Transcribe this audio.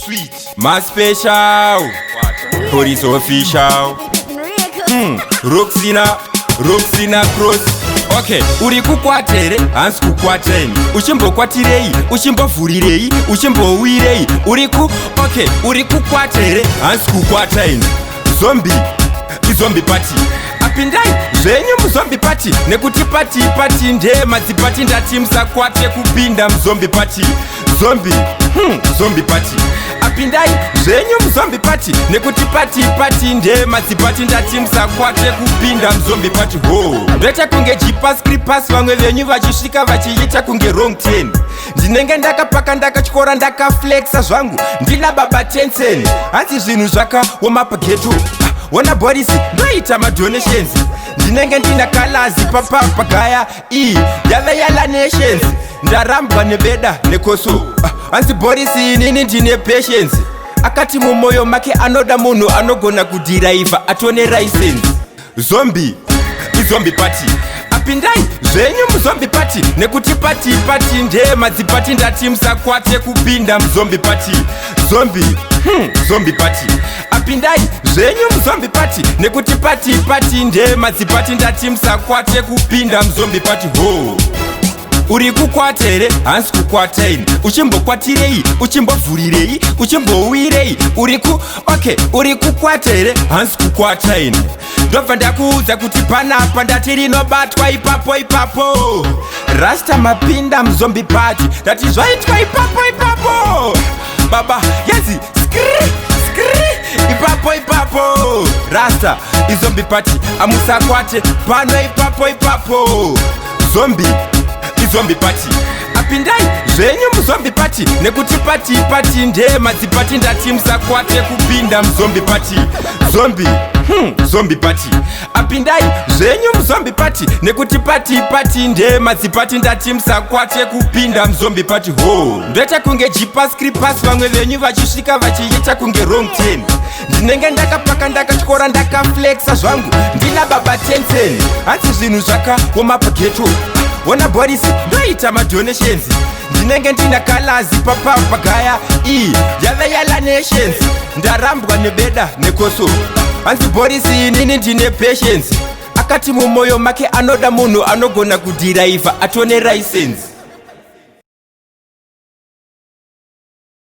Sweet. My special. Police official. Roxina Cross. Okay, uri kukwatere, hansi kukwateni. Uchimbokwatirei, uchimbovhurirei, uchimbowirei. Okay, uri kukwatere, hansi kukwateni. Zombie party. Apindai zvenyu muzombi party. Nekuti party ndema dzipati ndati musakwate kupinda muzombi party. Zombie party. Apindai zvenyu muzombi party. Nekuti party ndema dzipati ndati musakwate kupinda muzombi party. Ndoita kunge jipas creepers, vamwe venyu vachisvika vachiita kunge wrong 10. Ndinenge ndakapaka ndakachikora ndakaflexa zvangu ndina baba Tencent. Hanzi zvinhu zvakaoma pageto. Wana Boris ndoita madonations. Ndinenge ndina kalazi papagaya yave yala nations. Ndarambwa nebeda nekoso. Hanzi Boris inini ndine patience. Akati mumoyo make anoda munhu anogona kudhiraivha atone license. Zombie party. Apindai zvenyu muzombi party. Nekuti party ndema dzipati ndati musakwate kupinda muzombi party. Zombie party. Apindai zvenyu muzombi party. Nekuti party ndema dzipati ndati musakwate kupinda muzombi party. Uri kukwatere, hansi kukwateni. Uchimbokwatirei, uchimbovhurirei, uchimbowirei. Uri kukwatere, hansi kukwateni. Ndobva ndakuudza kuti panapa ndati rinobatwa ipapo. Rasta mapinda muzombi party. Ndati zvaitwa ipapo. Baba yazi skri ipapo. Rasta izombi party. Amusakwate pano ipapo. Zombie party. Apindai zvenyu muzombi party. Nekuti party ndema dzipati ndati musakwate kupinda muzombi party. Zombie party. Apindai zvenyu muzombi party. Nekuti party ndema dzipati ndati musakwate kupinda muzombi party. Ndoita kunge jipas creepers, vamwe venyu vachisvika vachiita kunge wrong 10. Ndinenge ndakapaka ndakachikora ndakaflexa zvangu ndina baba Tencent. Hanzi zvinhu zvakaoma pageto. Wana Boris ndoita madonations. Ndinenge ndina kalazi papagaya yave yala nations. Ndarambwa nebeda nekoso. Hanzi Boris inini ndine patience. Akati mumoyo make anoda munhu anogona kudhiraivha atone license.